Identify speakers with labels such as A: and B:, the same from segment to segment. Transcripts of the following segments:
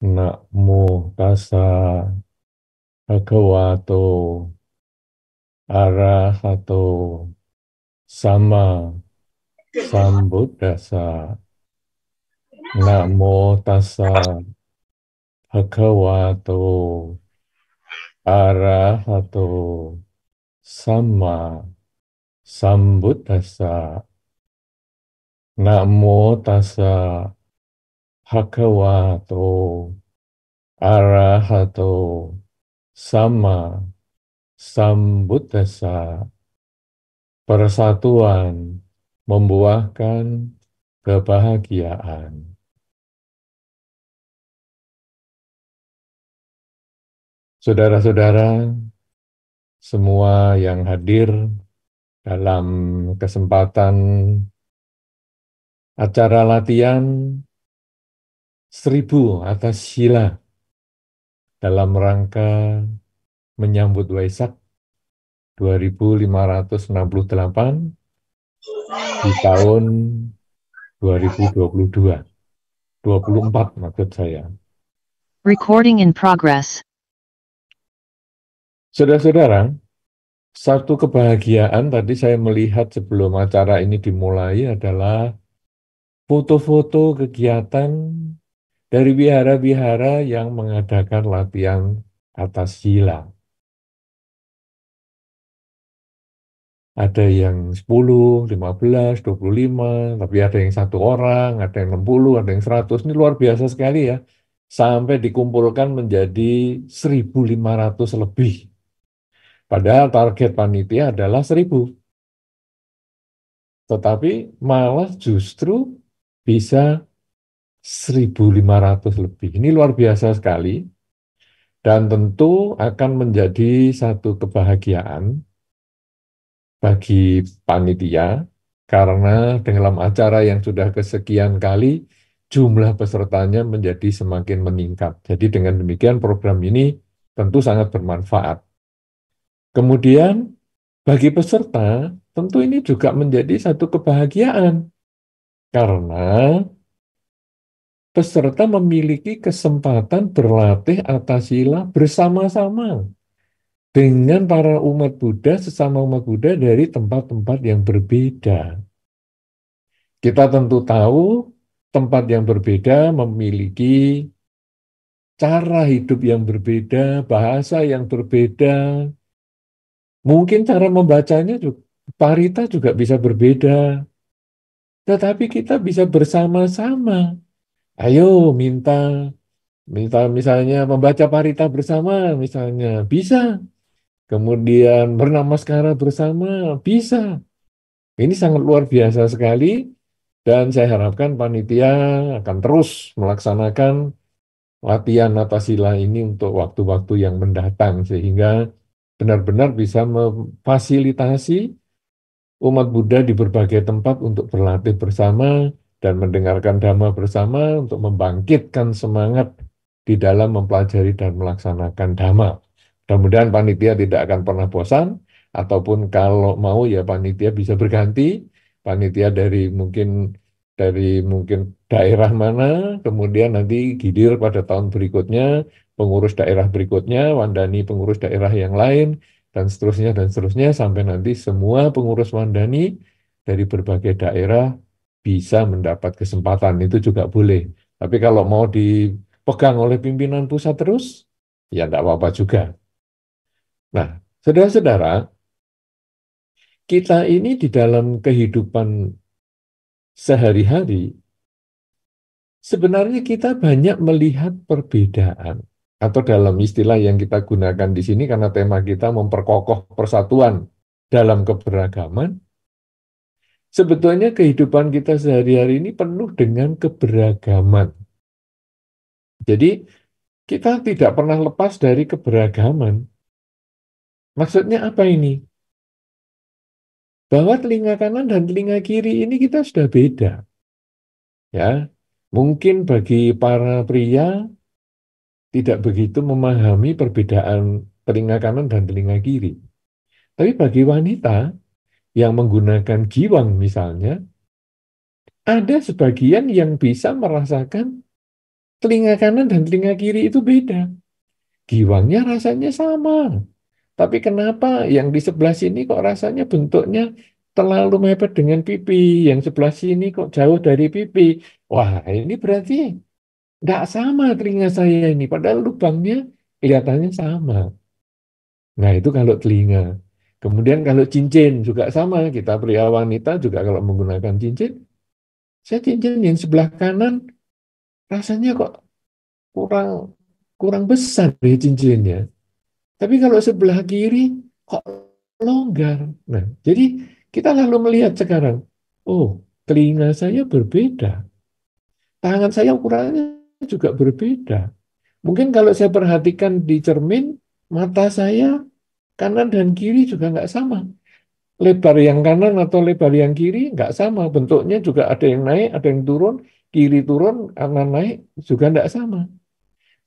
A: Namo tassa bhagavato arahato sama sambuddhassa. Namo tassa bhagavato arahato sama sambuddhassa. Namo tassa bhagavato arahato sama sambuddhassa. Persatuan membuahkan kebahagiaan. Saudara-saudara, semua yang hadir dalam kesempatan acara latihan 1000 atas sila dalam rangka menyambut Waisak 2568 di tahun 2022, 24 maksud saya.
B: Recording in progress.
A: Saudara-saudara, satu kebahagiaan tadi saya melihat sebelum acara ini dimulai adalah foto-foto kegiatan dari wihara-wihara yang mengadakan latihan atas sila. Ada yang 10, 15, 25, tapi ada yang 1 orang, ada yang 60, ada yang 100. Ini luar biasa sekali ya. Sampai dikumpulkan menjadi 1.500 lebih. Padahal target panitia adalah 1.000. Tetapi malah justru bisa 1.500 lebih. Ini luar biasa sekali. Dan tentu akan menjadi satu kebahagiaan bagi panitia, karena dalam acara yang sudah kesekian kali, jumlah pesertanya menjadi semakin meningkat. Jadi dengan demikian program ini tentu sangat bermanfaat. Kemudian bagi peserta, tentu ini juga menjadi satu kebahagiaan, karena peserta memiliki kesempatan berlatih atas sila bersama-sama dengan para umat Buddha, sesama umat Buddha dari tempat-tempat yang berbeda. Kita tentu tahu tempat yang berbeda memiliki cara hidup yang berbeda, bahasa yang berbeda. Mungkin cara membacanya juga, parita juga bisa berbeda. Tetapi kita bisa bersama-sama. Ayo minta minta misalnya membaca parita bersama misalnya, bisa. Kemudian bernamaskara bersama, bisa. Ini sangat luar biasa sekali, dan saya harapkan panitia akan terus melaksanakan latihan natasila ini untuk waktu-waktu yang mendatang, sehingga benar-benar bisa memfasilitasi umat Buddha di berbagai tempat untuk berlatih bersama dan mendengarkan dhamma bersama untuk membangkitkan semangat di dalam mempelajari dan melaksanakan dhamma. Mudah-mudahan panitia tidak akan pernah bosan, ataupun kalau mau ya panitia bisa berganti, panitia dari mungkin daerah mana, kemudian nanti gilir pada tahun berikutnya, pengurus daerah berikutnya, wandani pengurus daerah yang lain, dan seterusnya sampai nanti semua pengurus wandani dari berbagai daerah bisa mendapat kesempatan. Itu juga boleh. Tapi kalau mau dipegang oleh pimpinan pusat terus, ya tidak apa-apa juga. Nah, saudara-saudara, kita ini di dalam kehidupan sehari-hari, sebenarnya kita banyak melihat perbedaan. Atau dalam istilah yang kita gunakan di sini, karena tema kita memperkokoh persatuan dalam keberagaman, sebetulnya kehidupan kita sehari-hari ini penuh dengan keberagaman. Jadi, kita tidak pernah lepas dari keberagaman. Maksudnya apa ini? Bahwa telinga kanan dan telinga kiri ini kita sudah beda. Ya, mungkin bagi para pria tidak begitu memahami perbedaan telinga kanan dan telinga kiri. Tapi bagi wanita yang menggunakan giwang misalnya, ada sebagian yang bisa merasakan telinga kanan dan telinga kiri itu beda. Giwangnya rasanya sama. Tapi kenapa yang di sebelah sini kok rasanya bentuknya terlalu mepet dengan pipi, yang sebelah sini kok jauh dari pipi? Wah, ini berarti nggak sama telinga saya ini, padahal lubangnya kelihatannya sama. Nah, itu kalau telinga. Kemudian kalau cincin juga sama, kita pria wanita juga kalau menggunakan cincin, saya cincin yang sebelah kanan rasanya kok kurang kurang besar ya cincinnya. Tapi kalau sebelah kiri kok longgar. Nah, jadi kita lalu melihat sekarang, oh, telinga saya berbeda, tangan saya ukurannya juga berbeda. Mungkin kalau saya perhatikan di cermin, mata saya kanan dan kiri juga nggak sama. Lebar yang kanan atau lebar yang kiri nggak sama. Bentuknya juga ada yang naik, ada yang turun, kiri turun, kanan naik juga nggak sama.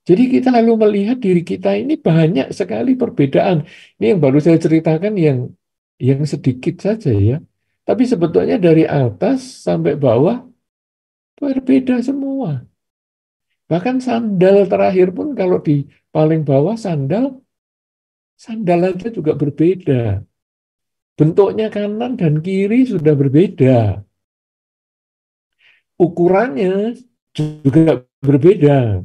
A: Jadi kita lalu melihat diri kita ini banyak sekali perbedaan. Ini yang baru saya ceritakan yang sedikit saja ya. Tapi sebetulnya dari atas sampai bawah berbeda semua. Bahkan sandal terakhir pun kalau di paling bawah sandal aja juga berbeda. Bentuknya kanan dan kiri sudah berbeda. Ukurannya juga berbeda.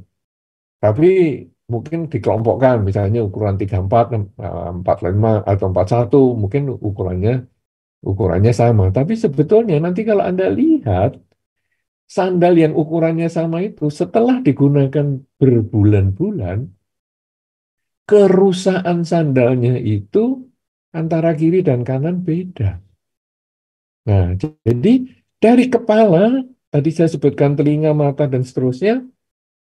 A: Tapi mungkin dikelompokkan, misalnya ukuran 34, 45, atau 41, mungkin ukurannya sama. Tapi sebetulnya nanti kalau Anda lihat, sandal yang ukurannya sama itu setelah digunakan berbulan-bulan, kerusakan sandalnya itu antara kiri dan kanan beda. Nah, jadi dari kepala, tadi saya sebutkan telinga, mata, dan seterusnya,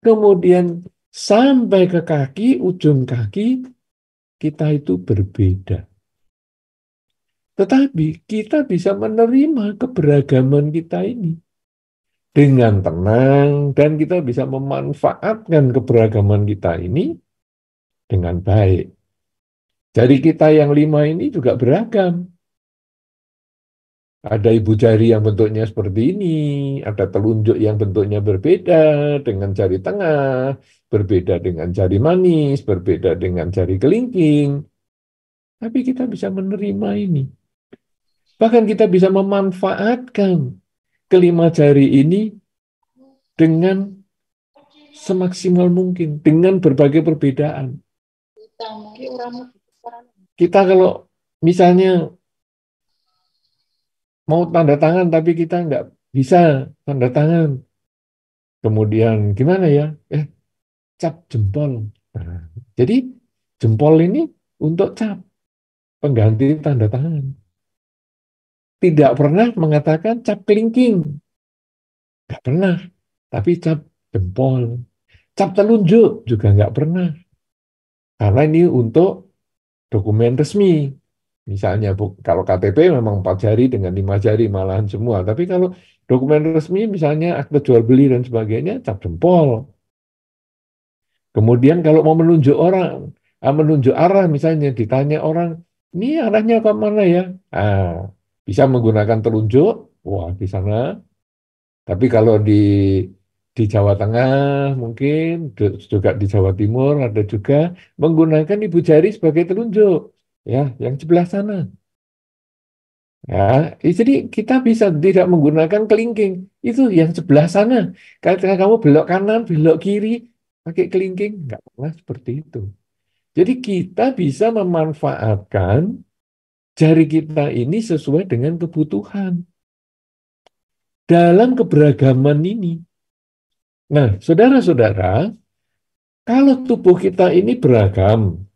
A: kemudian sampai ke kaki, ujung kaki, kita itu berbeda. Tetapi kita bisa menerima keberagaman kita ini dengan tenang dan kita bisa memanfaatkan keberagaman kita ini dengan baik. Jari kita yang 5 ini juga beragam. Ada ibu jari yang bentuknya seperti ini, ada telunjuk yang bentuknya berbeda dengan jari tengah, berbeda dengan jari manis, berbeda dengan jari kelingking. Tapi kita bisa menerima ini. Bahkan kita bisa memanfaatkan kelima jari ini dengan semaksimal mungkin, dengan berbagai perbedaan. Kita kalau misalnya mau tanda tangan tapi kita nggak bisa tanda tangan, kemudian gimana ya? Cap jempol. Nah, jadi jempol ini untuk cap, pengganti tanda tangan. Tidak pernah mengatakan cap kelingking, nggak pernah. Tapi cap jempol, cap telunjuk juga nggak pernah. Karena ini untuk dokumen resmi. Misalnya, kalau KTP memang 4 jari dengan 5 jari malahan semua. Tapi kalau dokumen resmi, misalnya akte jual beli dan sebagainya, cap jempol. Kemudian kalau mau menunjuk orang, menunjuk arah, misalnya ditanya orang, ini arahnya ke mana ya? Ah, bisa menggunakan telunjuk, wah di sana. Tapi kalau di Jawa Tengah mungkin juga di Jawa Timur ada juga menggunakan ibu jari sebagai telunjuk, ya, yang sebelah sana. Ya, jadi kita bisa tidak menggunakan kelingking. Itu yang sebelah sana. Ketika kamu belok kanan, belok kiri, pakai kelingking, nggak pernah seperti itu. Jadi kita bisa memanfaatkan jari kita ini sesuai dengan kebutuhan. Dalam keberagaman ini. Nah, saudara-saudara, kalau tubuh kita ini beragam,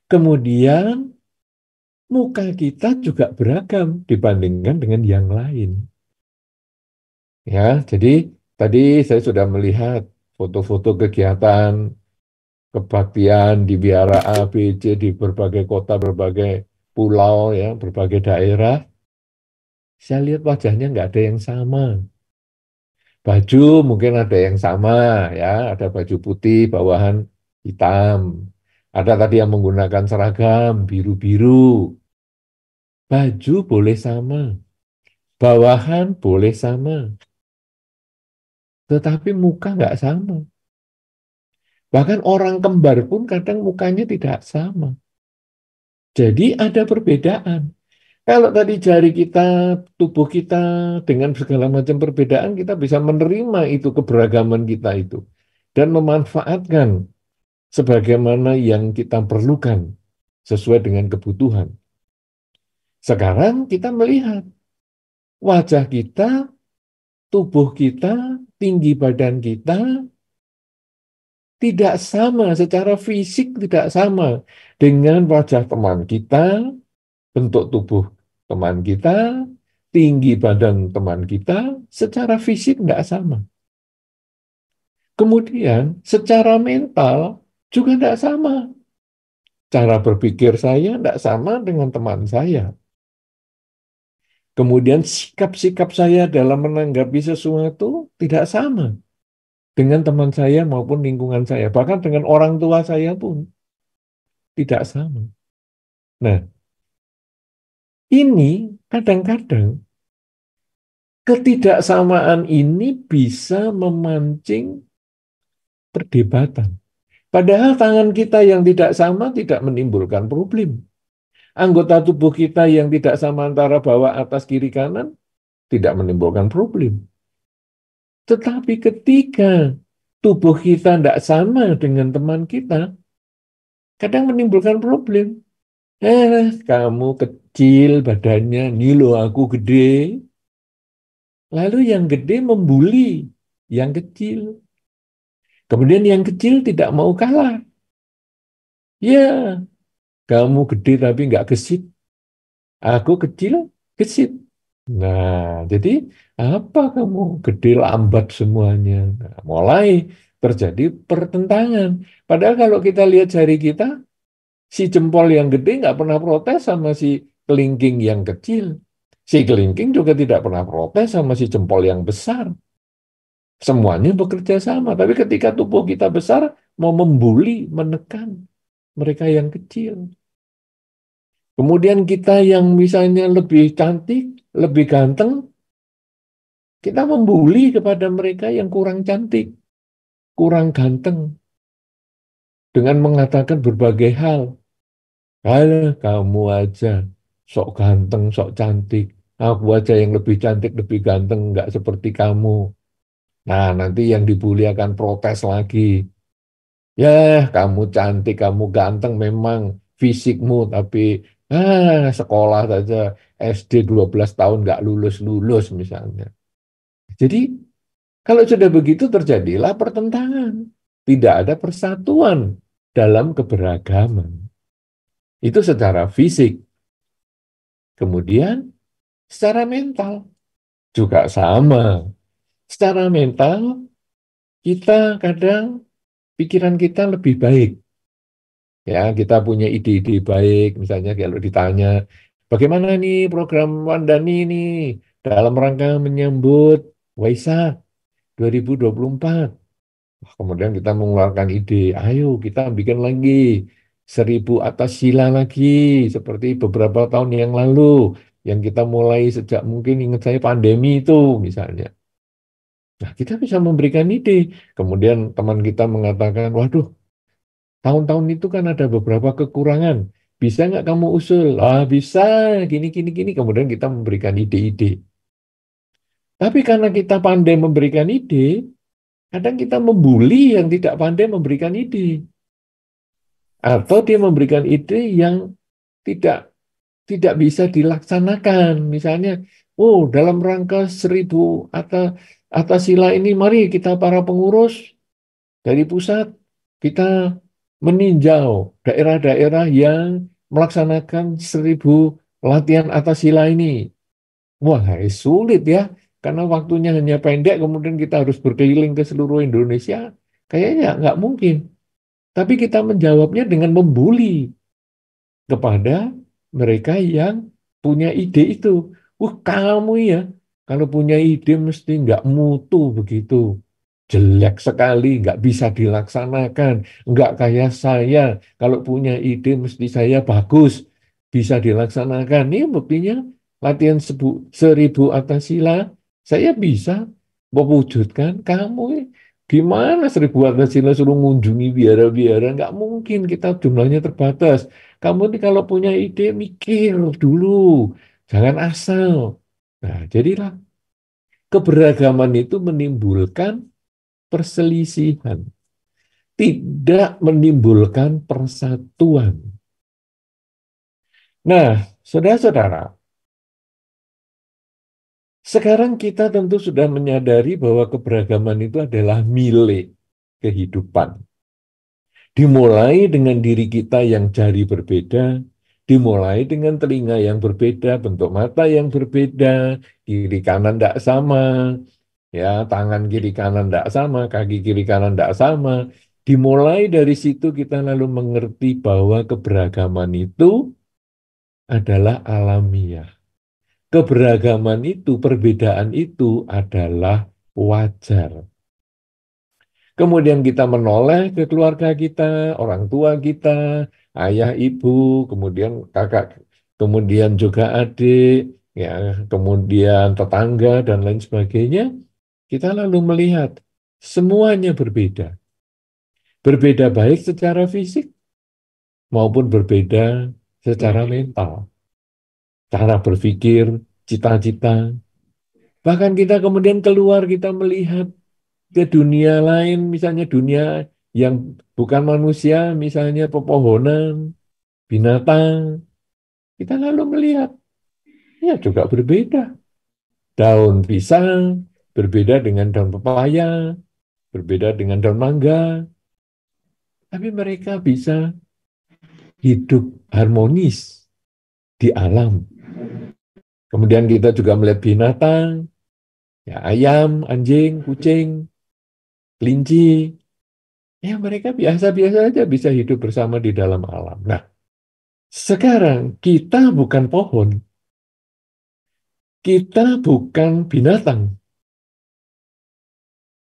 A: kemudian muka kita juga beragam dibandingkan dengan yang lain. Ya, jadi tadi saya sudah melihat foto-foto kegiatan kebaktian di biara A, B, C di berbagai kota, berbagai pulau, ya, berbagai daerah. Saya lihat wajahnya nggak ada yang sama. Baju mungkin ada yang sama, ya, ada baju putih, bawahan hitam. Ada tadi yang menggunakan seragam biru-biru. Baju boleh sama, bawahan boleh sama. tetapi muka nggak sama. Bahkan orang kembar pun kadang mukanya tidak sama. Jadi ada perbedaan. Kalau tadi jari kita, tubuh kita dengan segala macam perbedaan, kita bisa menerima itu keberagaman kita itu. Dan memanfaatkan sebagaimana yang kita perlukan sesuai dengan kebutuhan. Sekarang kita melihat wajah kita, tubuh kita, tinggi badan kita tidak sama secara fisik, tidak sama dengan wajah teman kita, bentuk tubuh teman kita, tinggi badan teman kita, secara fisik tidak sama. Kemudian secara mental juga tidak sama. Cara berpikir saya tidak sama dengan teman saya. Kemudian sikap-sikap saya dalam menanggapi sesuatu tidak sama dengan teman saya maupun lingkungan saya. Bahkan dengan orang tua saya pun tidak sama. Nah, ini kadang-kadang ketidaksamaan ini bisa memancing perdebatan. Padahal tangan kita yang tidak sama tidak menimbulkan problem. Anggota tubuh kita yang tidak sama antara bawah, atas, kiri, kanan tidak menimbulkan problem. Tetapi ketika tubuh kita tidak sama dengan teman kita, kadang menimbulkan problem. Kamu kecil badannya, nih loh aku gede. Lalu yang gede membuli yang kecil. Kemudian yang kecil tidak mau kalah. Ya, kamu gede tapi nggak gesit. Aku kecil, gesit. Nah, jadi apa kamu gede lambat semuanya? Nah, mulai terjadi pertentangan. Padahal kalau kita lihat jari kita, si jempol yang gede nggak pernah protes sama si kelingking yang kecil. Si kelingking juga tidak pernah protes sama si jempol yang besar. Semuanya bekerja sama. Tapi ketika tubuh kita besar, mau membuli, menekan mereka yang kecil. Kemudian kita yang misalnya lebih cantik, lebih ganteng, kita membuli kepada mereka yang kurang cantik, kurang ganteng, dengan mengatakan berbagai hal. Alah, kamu aja sok ganteng, sok cantik. Aku aja yang lebih cantik, lebih ganteng, nggak seperti kamu. Nah, nanti yang dibully akan protes lagi. Ya, kamu cantik, kamu ganteng memang fisikmu, tapi sekolah saja SD 12 tahun nggak lulus-lulus misalnya. Jadi, kalau sudah begitu terjadilah pertentangan. Tidak ada persatuan dalam keberagaman. Itu secara fisik. Kemudian, secara mental juga sama. Secara mental, kita kadang pikiran kita lebih baik. Ya, kita punya ide-ide baik, misalnya kalau ditanya, bagaimana nih program Wandani ini dalam rangka menyambut Waisak 2024. Kemudian kita mengeluarkan ide, ayo kita bikin lagi 1000 atas sila lagi, seperti beberapa tahun yang lalu, yang kita mulai sejak mungkin ingat saya pandemi itu misalnya. Nah, kita bisa memberikan ide. Kemudian teman kita mengatakan, waduh, tahun-tahun itu kan ada beberapa kekurangan. Bisa nggak kamu usul? Ah, bisa, gini, gini, gini. Kemudian kita memberikan ide-ide. Tapi karena kita pandai memberikan ide, kadang kita membuli yang tidak pandai memberikan ide. Atau dia memberikan ide yang tidak tidak bisa dilaksanakan. Misalnya, oh dalam rangka 1000 atas atas sila ini, mari kita para pengurus dari pusat kita meninjau daerah-daerah yang melaksanakan 1000 latihan atas sila ini. Wah, sulit ya, karena waktunya hanya pendek, kemudian kita harus berkeliling ke seluruh Indonesia. Kayaknya nggak mungkin. Tapi kita menjawabnya dengan membuli kepada mereka yang punya ide itu. Kamu ya, kalau punya ide mesti nggak mutu begitu. Jelek sekali, nggak bisa dilaksanakan. Nggak kayak saya, kalau punya ide mesti saya bagus, bisa dilaksanakan. Ini buktinya latihan 1000 atas sila, saya bisa. mewujudkan kamu gimana 1.000 Pancasila suruh mengunjungi biara-biara, nggak mungkin, kita jumlahnya terbatas. Kamu nih kalau punya ide mikir dulu, jangan asal. Nah, jadilah keberagaman itu menimbulkan perselisihan, tidak menimbulkan persatuan. Nah, saudara-saudara, sekarang kita tentu sudah menyadari bahwa keberagaman itu adalah milik kehidupan. Dimulai dengan diri kita yang jari berbeda, dimulai dengan telinga yang berbeda, bentuk mata yang berbeda, kiri kanan tidak sama, ya tangan kiri kanan tidak sama, kaki kiri kanan tidak sama. Dimulai dari situ kita lalu mengerti bahwa keberagaman itu adalah alamiah. Keberagaman itu, perbedaan itu adalah wajar. Kemudian kita menoleh ke keluarga kita, orang tua kita, ayah, ibu, kemudian kakak, kemudian juga adik, ya, kemudian tetangga dan lain sebagainya. Kita lalu melihat semuanya berbeda. Berbeda baik secara fisik maupun berbeda secara mental, cara berpikir, cita-cita. Bahkan kita kemudian keluar, kita melihat ke dunia lain, misalnya dunia yang bukan manusia, misalnya pepohonan, binatang, kita lalu melihat, ya juga berbeda. Daun pisang berbeda dengan daun pepaya, berbeda dengan daun mangga, tapi mereka bisa hidup harmonis di alam. Kemudian kita juga melihat binatang, ya ayam, anjing, kucing, kelinci, ya mereka biasa-biasa saja bisa hidup bersama di dalam alam. Nah, sekarang kita bukan pohon, kita bukan binatang,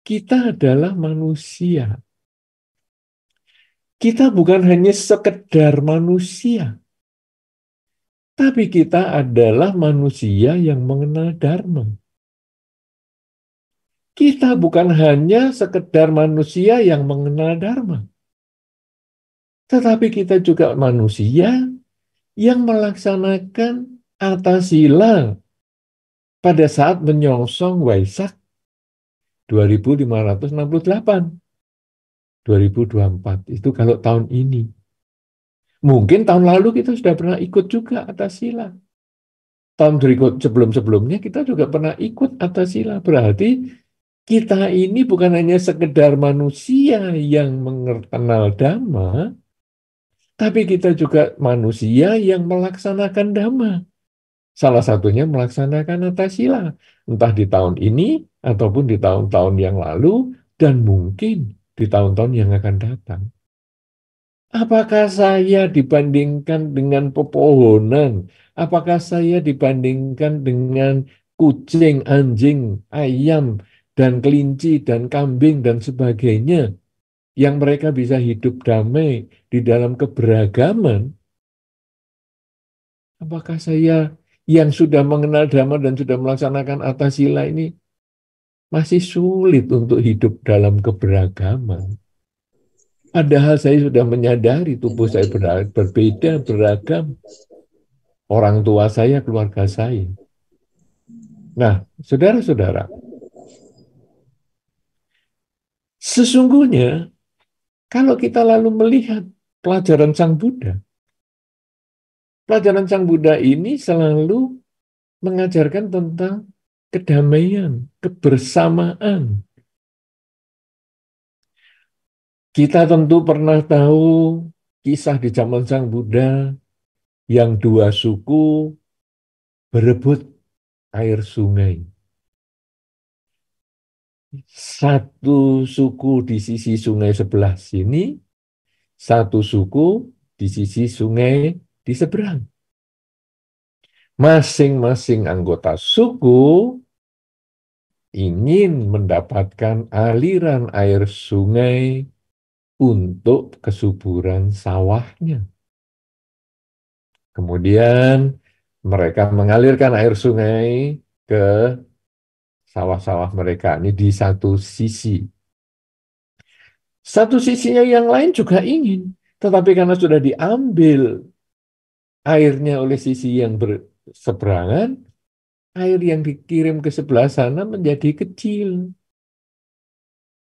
A: kita adalah manusia. Kita bukan hanya sekedar manusia, tapi kita adalah manusia yang mengenal Dharma. Kita bukan hanya sekedar manusia yang mengenal Dharma, tetapi kita juga manusia yang melaksanakan Atasila pada saat menyongsong Waisak 2568. 2024 itu kalau tahun ini. Mungkin tahun lalu kita sudah pernah ikut juga Atasila. Tahun sebelum-sebelumnya kita juga pernah ikut Atasila. Berarti kita ini bukan hanya sekedar manusia yang mengenal Dhamma, tapi kita juga manusia yang melaksanakan Dhamma. Salah satunya melaksanakan Atasila. Entah di tahun ini ataupun di tahun-tahun yang lalu dan mungkin di tahun-tahun yang akan datang. Apakah saya dibandingkan dengan pepohonan? Apakah saya dibandingkan dengan kucing, anjing, ayam, dan kelinci, dan kambing, dan sebagainya, yang mereka bisa hidup damai di dalam keberagaman? Apakah saya yang sudah mengenal Dhamma dan sudah melaksanakan Atasila ini masih sulit untuk hidup dalam keberagaman? Padahal saya sudah menyadari tubuh saya berbeda, beragam. Orang tua saya, keluarga saya. Nah, saudara-saudara, sesungguhnya kalau kita lalu melihat pelajaran Sang Buddha ini selalu mengajarkan tentang kedamaian, kebersamaan. Kita tentu pernah tahu kisah di zaman Sang Buddha yang dua suku berebut air sungai. Satu suku di sisi sungai sebelah sini, satu suku di sisi sungai di seberang. Masing-masing anggota suku ingin mendapatkan aliran air sungai untuk kesuburan sawahnya. Kemudian mereka mengalirkan air sungai ke sawah-sawah mereka ini di satu sisi. Satu sisinya yang lain juga ingin, tetapi karena sudah diambil airnya oleh sisi yang berseberangan, air yang dikirim ke sebelah sana menjadi kecil.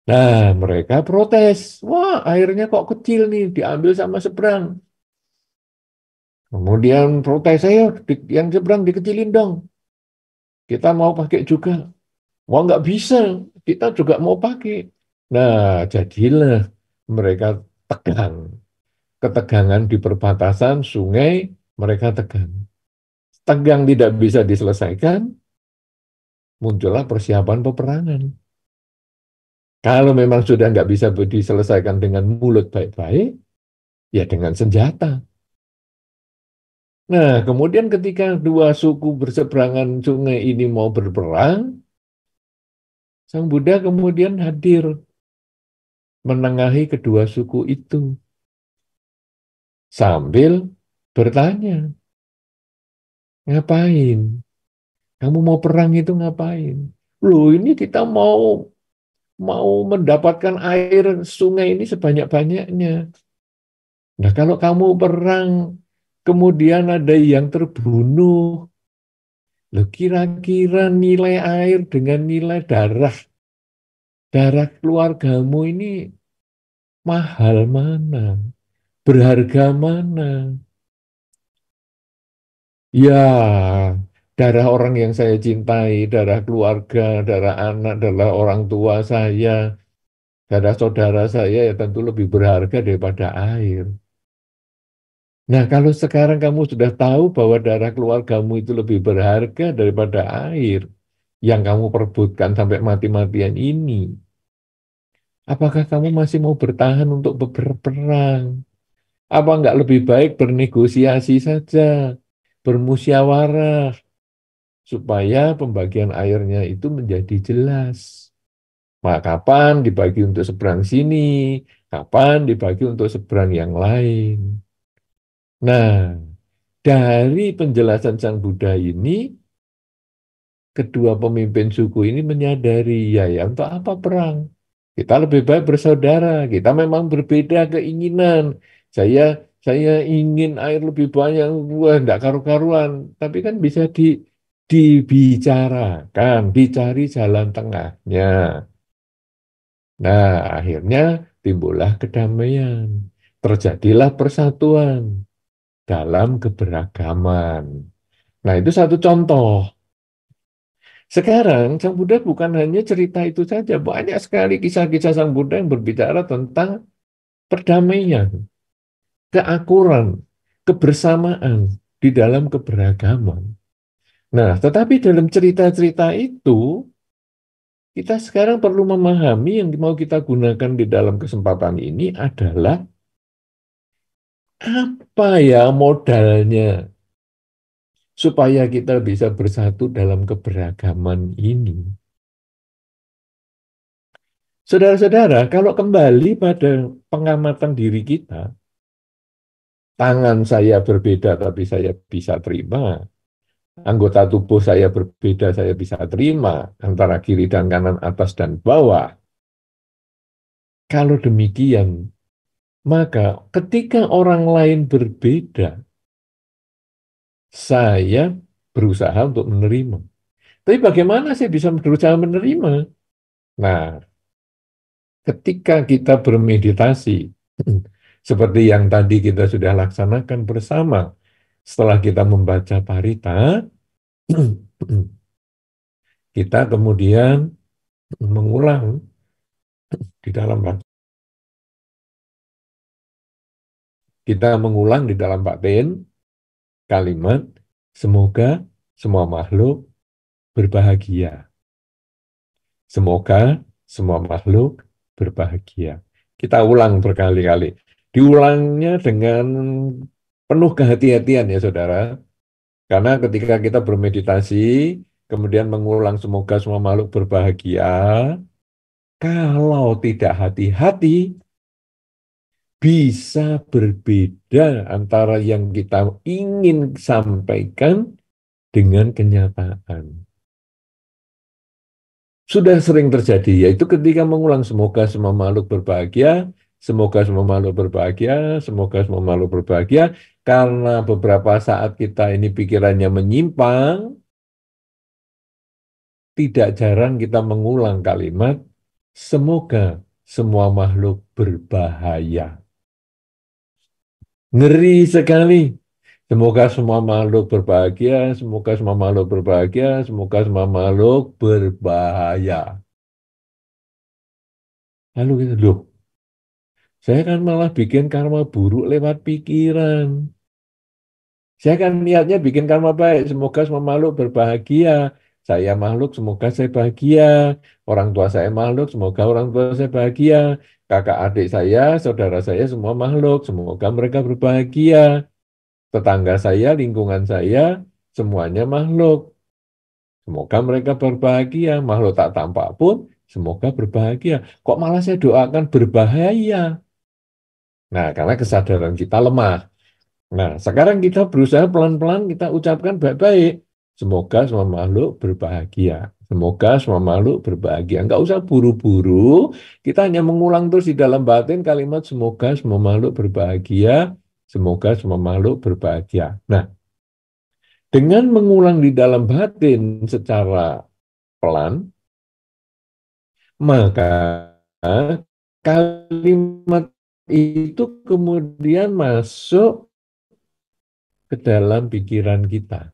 A: Nah, mereka protes. Wah, airnya kok kecil nih, diambil sama seberang. Kemudian protes, ayo yang seberang dikecilin dong. Kita mau pakai juga. Wah, nggak bisa, kita juga mau pakai. Nah, jadilah mereka tegang. Ketegangan di perbatasan sungai, mereka tegang. Tegang tidak bisa diselesaikan, muncullah persiapan peperangan. Kalau memang sudah nggak bisa diselesaikan dengan mulut baik-baik, ya dengan senjata. Nah, kemudian ketika dua suku berseberangan sungai ini mau berperang, Sang Buddha kemudian hadir menengahi kedua suku itu sambil bertanya, ngapain? Kamu mau perang itu ngapain? Loh, ini kita mau mau mendapatkan air sungai ini sebanyak-banyaknya. Nah, kalau kamu perang, kemudian ada yang terbunuh, loh kira-kira nilai air dengan nilai darah keluargamu ini mahal mana? Berharga mana? Ya, darah orang yang saya cintai, darah keluarga, darah anak, darah orang tua saya, darah saudara saya ya tentu lebih berharga daripada air. Nah, kalau sekarang kamu sudah tahu bahwa darah keluargamu itu lebih berharga daripada air yang kamu perebutkan sampai mati-matian ini, apakah kamu masih mau bertahan untuk berperang? Apa nggak lebih baik bernegosiasi saja, bermusyawarah, supaya pembagian airnya itu menjadi jelas. Maka kapan dibagi untuk seberang sini, kapan dibagi untuk seberang yang lain. Nah, dari penjelasan Sang Buddha ini, kedua pemimpin suku ini menyadari, ya untuk apa perang? Kita lebih baik bersaudara. Kita memang berbeda keinginan. Saya saya ingin air lebih banyak, wah, enggak karu-karuan. Tapi kan bisa dibicarakan, dicari jalan tengahnya. Nah, akhirnya timbullah kedamaian. Terjadilah persatuan dalam keberagaman. Nah, itu satu contoh. Sekarang, Sang Buddha bukan hanya cerita itu saja. Banyak sekali kisah-kisah Sang Buddha yang berbicara tentang perdamaian, keakuran, kebersamaan di dalam keberagaman. Nah, tetapi dalam cerita-cerita itu, kita sekarang perlu memahami yang mau kita gunakan di dalam kesempatan ini adalah apa ya modalnya supaya kita bisa bersatu dalam keberagaman ini. Saudara-saudara, kalau kembali pada pengamatan diri kita, tangan saya berbeda tapi saya bisa terima, anggota tubuh saya berbeda saya bisa terima, antara kiri dan kanan, atas dan bawah. Kalau demikian, maka ketika orang lain berbeda, saya berusaha untuk menerima. Tapi bagaimana saya bisa berusaha menerima? Nah, ketika kita bermeditasi, seperti yang tadi kita sudah laksanakan bersama, setelah kita membaca parita, kita kemudian mengulang di dalam di dalam batin kalimat semoga semua makhluk berbahagia. Semoga semua makhluk berbahagia. Kita ulang berkali-kali. Diulangnya dengan penuh kehati-hatian ya saudara. Karena ketika kita bermeditasi, kemudian mengulang semoga semua makhluk berbahagia, kalau tidak hati-hati, bisa berbeda antara yang kita ingin sampaikan dengan kenyataan. sudah sering terjadi, yaitu ketika mengulang semoga semua makhluk berbahagia, semoga semua makhluk berbahagia, semoga semua makhluk berbahagia, karena beberapa saat kita ini pikirannya menyimpang, tidak jarang kita mengulang kalimat, semoga semua makhluk berbahaya. Ngeri sekali. Semoga semua makhluk berbahagia, semoga semua makhluk berbahagia, semoga semua makhluk berbahaya. Lalu gitu, loh, saya kan malah bikin karma buruk lewat pikiran. Saya kan niatnya bikin karma baik, semoga semua makhluk berbahagia. Saya makhluk, semoga saya bahagia. Orang tua saya makhluk, semoga orang tua saya bahagia. Kakak adik saya, saudara saya, semua makhluk, semoga mereka berbahagia. Tetangga saya, lingkungan saya, semuanya makhluk. Semoga mereka berbahagia. Makhluk tak tampak pun, semoga berbahagia. Kok malah saya doakan berbahaya? Nah, karena kesadaran kita lemah. Nah, sekarang kita berusaha pelan-pelan kita ucapkan baik-baik. Semoga semua makhluk berbahagia. Semoga semua makhluk berbahagia. Enggak usah buru-buru. Kita hanya mengulang terus di dalam batin kalimat semoga semua makhluk berbahagia. Semoga semua makhluk berbahagia. Nah, dengan mengulang di dalam batin secara pelan, maka kalimat itu kemudian masuk ke dalam pikiran kita.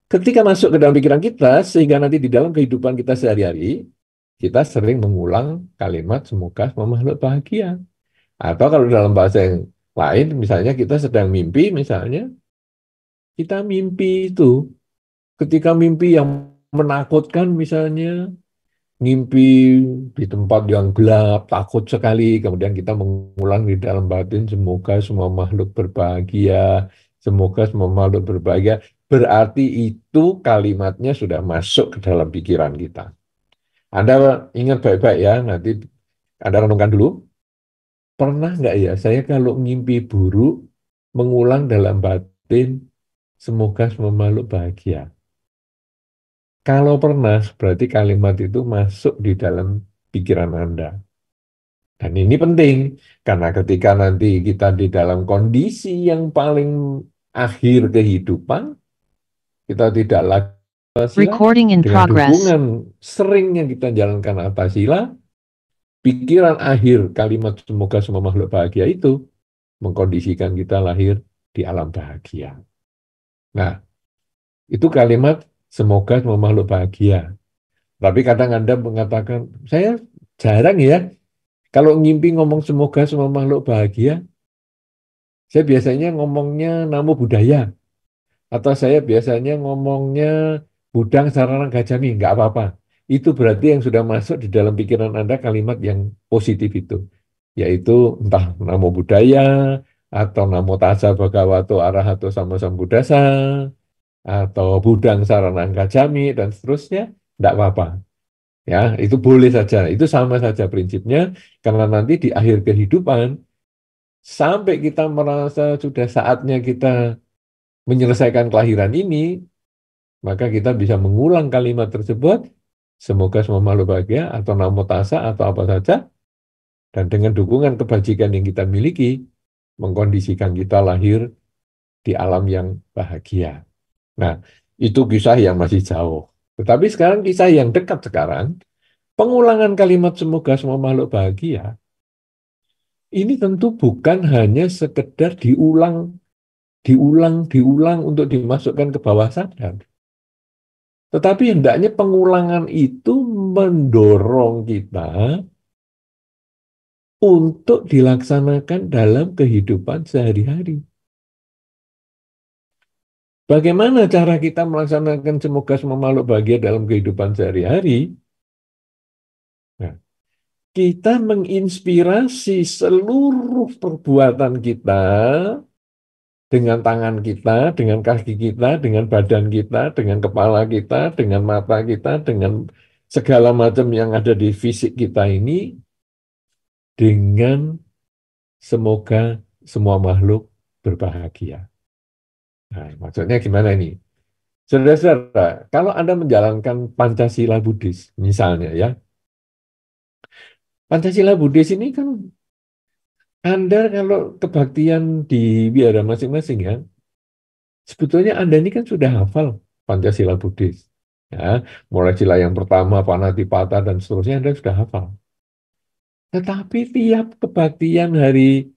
A: Ketika masuk ke dalam pikiran kita, sehingga nanti di dalam kehidupan kita sehari-hari, kita sering mengulang kalimat semoga semua makhluk bahagia. Atau kalau dalam bahasa yang lain, misalnya kita sedang mimpi, misalnya, kita mimpi itu. Ketika mimpi yang menakutkan misalnya, mimpi di tempat yang gelap, takut sekali, kemudian kita mengulang di dalam batin, semoga semua makhluk berbahagia, semoga semua makhluk berbahagia, berarti itu kalimatnya sudah masuk ke dalam pikiran kita. Anda ingat baik-baik ya, nanti Anda renungkan dulu, pernah nggak ya, saya kalau mimpi buruk, mengulang dalam batin, semoga semua makhluk bahagia. Kalau pernah, berarti kalimat itu masuk di dalam pikiran Anda. Dan ini penting, karena ketika nanti kita di dalam kondisi yang paling akhir kehidupan, kita tidak lagi atasila,
B: Recording in
A: dengan
B: progress.
A: dukungan seringnya kita jalankan atasila, pikiran akhir kalimat semoga semua makhluk bahagia itu mengkondisikan kita lahir di alam bahagia. Nah, itu kalimat semoga semua makhluk bahagia. Tapi kadang Anda mengatakan, saya jarang ya, kalau ngimpi ngomong semoga semua makhluk bahagia, saya biasanya ngomongnya namo buddhaya, atau saya biasanya ngomongnya budang sarana gacami, nggak apa-apa. Itu berarti yang sudah masuk di dalam pikiran Anda kalimat yang positif itu, yaitu entah namo buddhaya, atau namo tassa bhagavato arahato sama sambuddhasa, atau budang sarana gacami, dan seterusnya, nggak apa-apa. Ya, itu boleh saja. Itu sama saja prinsipnya, karena nanti di akhir kehidupan, sampai kita merasa sudah saatnya kita menyelesaikan kelahiran ini, maka kita bisa mengulang kalimat tersebut, semoga semua makhluk bahagia, atau namo tassa, atau apa saja, dan dengan dukungan kebajikan yang kita miliki, mengkondisikan kita lahir di alam yang bahagia. Nah, itu kisah yang masih jauh. Tetapi sekarang kisah yang dekat sekarang, pengulangan kalimat semoga semua makhluk bahagia, ini tentu bukan hanya sekedar diulang, diulang, diulang untuk dimasukkan ke bawah sadar. Tetapi hendaknya pengulangan itu mendorong kita untuk dilaksanakan dalam kehidupan sehari-hari. Bagaimana cara kita melaksanakan semoga semua makhluk bahagia dalam kehidupan sehari-hari? Nah, kita menginspirasi seluruh perbuatan kita dengan tangan kita, dengan kaki kita, dengan badan kita, dengan kepala kita, dengan mata kita, dengan segala macam yang ada di fisik kita ini, dengan semoga semua makhluk berbahagia. Nah, maksudnya gimana ini? Saudara-saudara, kalau Anda menjalankan Pancasila Buddhis, misalnya ya, Pancasila Buddhis ini kan Anda kalau kebaktian di biara masing-masing ya, sebetulnya Anda ini kan sudah hafal Pancasila Buddhis. Ya, mulai sila yang pertama, Panatipata, dan seterusnya Anda sudah hafal. Tetapi tiap kebaktian hari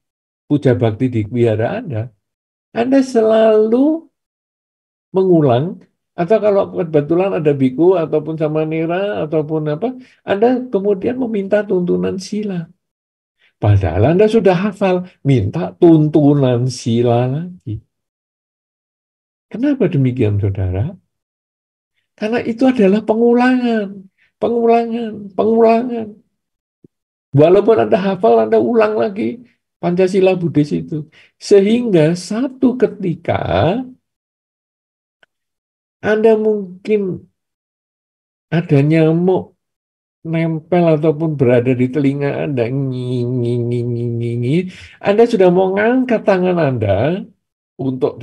A: puja bakti di wihara Anda selalu mengulang, atau kalau kebetulan ada biku ataupun sama nira ataupun apa, Anda kemudian meminta tuntunan sila. Padahal Anda sudah hafal, minta tuntunan sila lagi. Kenapa demikian, saudara? Karena itu adalah pengulangan, pengulangan, pengulangan. Walaupun Anda hafal, Anda ulang lagi Pancasila Buddhis itu. Sehingga satu ketika Anda mungkin ada nyamuk nempel ataupun berada di telinga Anda, nging, Anda sudah mau ngangkat tangan Anda untuk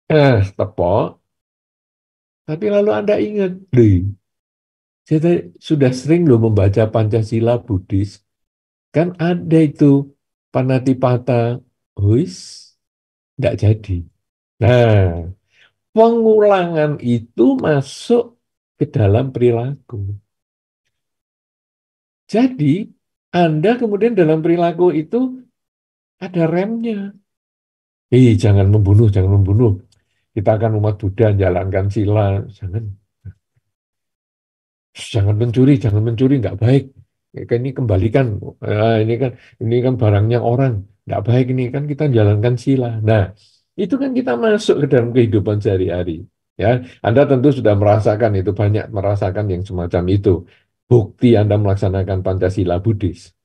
A: tepok, tapi lalu Anda ingat, saya sudah sering loh membaca Pancasila Buddhis, kan ada itu Panatipata, huis, tidak jadi. Nah, pengulangan itu masuk ke dalam perilaku. Jadi, Anda kemudian dalam perilaku itu ada remnya. Jangan membunuh, jangan membunuh. Kita akan umat Buddha jalankan sila, jangan. Jangan mencuri, jangan mencuri, nggak baik. Ini kembalikan, ini kan barangnya orang, nggak baik ini kan kita jalankan sila. Nah, itu kan kita masuk ke dalam kehidupan sehari-hari. Ya, Anda tentu sudah merasakan itu, banyak merasakan yang semacam itu. Bukti Anda melaksanakan Pancasila Buddhis.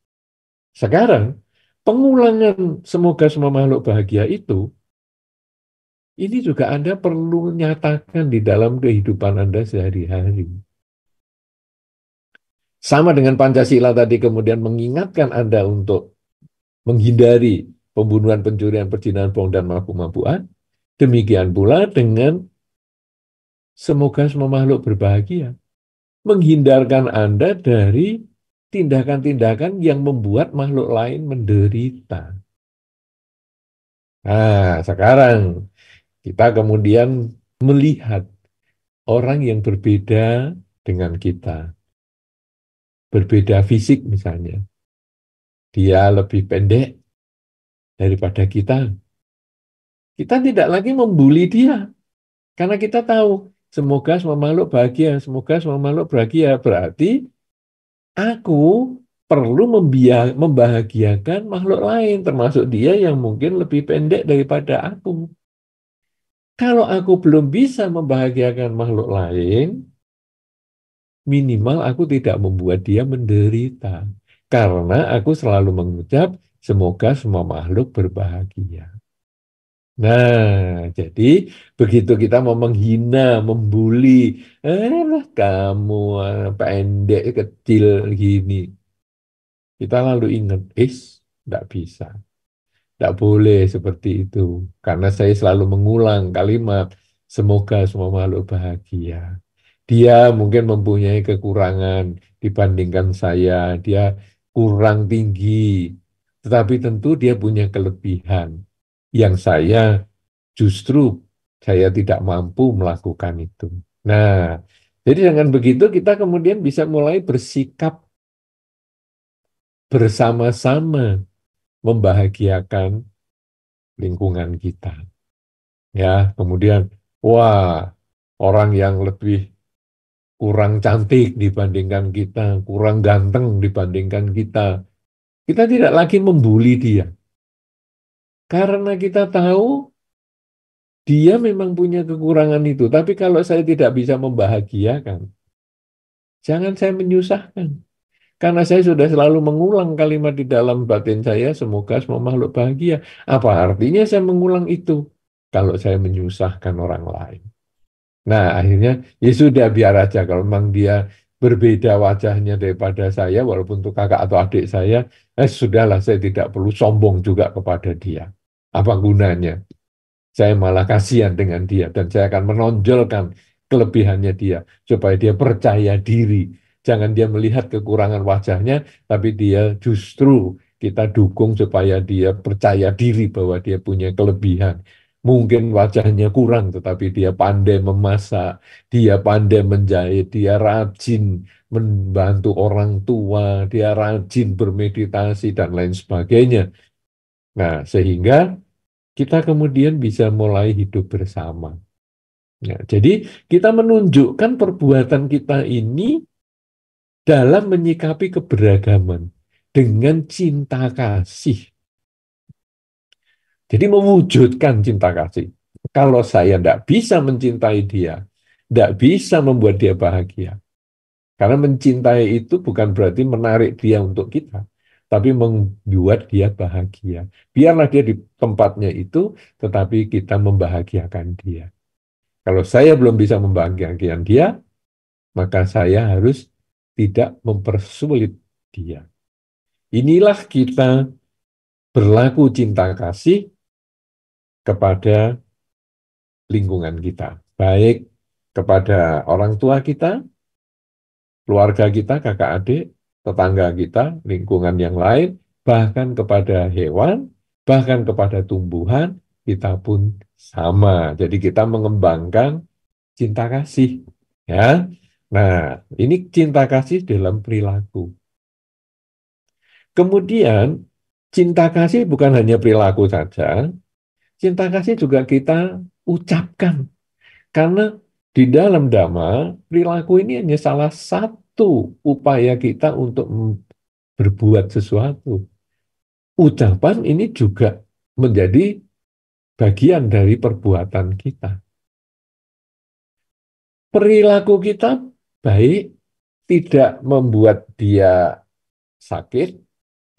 A: Sekarang, pengulangan semoga semua makhluk bahagia itu, ini juga Anda perlu nyatakan di dalam kehidupan Anda sehari-hari. Sama dengan Pancasila tadi kemudian mengingatkan Anda untuk menghindari pembunuhan, pencurian, perzinahan, bohong, dan mabuk-mabukan. Demikian pula dengan semoga semua makhluk berbahagia. Menghindarkan Anda dari tindakan-tindakan yang membuat makhluk lain menderita. Nah, sekarang kita kemudian melihat orang yang berbeda dengan kita. Berbeda fisik misalnya. Dia lebih pendek daripada kita. Kita tidak lagi membuli dia. Karena kita tahu, semoga semua makhluk bahagia, semoga semua makhluk bahagia. Berarti aku perlu membahagiakan makhluk lain, termasuk dia yang mungkin lebih pendek daripada aku. Kalau aku belum bisa membahagiakan makhluk lain, minimal aku tidak membuat dia menderita. Karena aku selalu mengucap, semoga semua makhluk berbahagia. Nah, jadi begitu kita mau menghina, membuli, kamu pendek, kecil gini. Kita lalu ingat, tidak bisa. Tidak boleh seperti itu. Karena saya selalu mengulang kalimat, semoga semua makhluk bahagia. Dia mungkin mempunyai kekurangan dibandingkan saya. Dia kurang tinggi. Tetapi tentu dia punya kelebihan. Yang justru saya tidak mampu melakukan itu. Nah, jadi dengan begitu kita kemudian bisa mulai bersikap bersama-sama membahagiakan lingkungan kita. Ya, kemudian orang yang lebih kurang cantik dibandingkan kita, kurang ganteng dibandingkan kita. Kita tidak lagi membuli dia. Karena kita tahu dia memang punya kekurangan itu. Tapi kalau saya tidak bisa membahagiakan, jangan saya menyusahkan. Karena saya sudah selalu mengulang kalimat di dalam batin saya, semoga semua makhluk bahagia. Apa artinya saya mengulang itu? Kalau saya menyusahkan orang lain. Nah, akhirnya ya sudah biar aja. Kalau memang dia berbeda wajahnya daripada saya, walaupun itu kakak atau adik saya, sudahlah saya tidak perlu sombong juga kepada dia. Apa gunanya? Saya malah kasihan dengan dia dan saya akan menonjolkan kelebihannya dia supaya dia percaya diri. Jangan dia melihat kekurangan wajahnya, tapi dia justru kita dukung supaya dia percaya diri bahwa dia punya kelebihan. Mungkin wajahnya kurang, tetapi dia pandai memasak, dia pandai menjahit, dia rajin membantu orang tua, dia rajin bermeditasi, dan lain sebagainya. Nah, sehingga kita kemudian bisa mulai hidup bersama. Ya, jadi kita menunjukkan perbuatan kita ini dalam menyikapi keberagaman dengan cinta kasih. Jadi mewujudkan cinta kasih. Kalau saya tidak bisa mencintai dia, tidak bisa membuat dia bahagia. Karena mencintai itu bukan berarti menarik dia untuk kita, tapi membuat dia bahagia. Biarlah dia di tempatnya itu, tetapi kita membahagiakan dia. Kalau saya belum bisa membahagiakan dia, maka saya harus tidak mempersulit dia. Inilah kita berlaku cinta kasih kepada lingkungan kita, baik kepada orang tua kita, keluarga kita, kakak adik, tetangga kita, lingkungan yang lain, bahkan kepada hewan, bahkan kepada tumbuhan, kita pun sama. Jadi kita mengembangkan cinta kasih, ya. Nah, ini cinta kasih dalam perilaku. Kemudian, cinta kasih bukan hanya perilaku saja, cinta kasih juga kita ucapkan. Karena di dalam Dhamma, perilaku ini hanya salah satu upaya kita untuk berbuat sesuatu. Ucapan ini juga menjadi bagian dari perbuatan kita. Perilaku kita baik, tidak membuat dia sakit,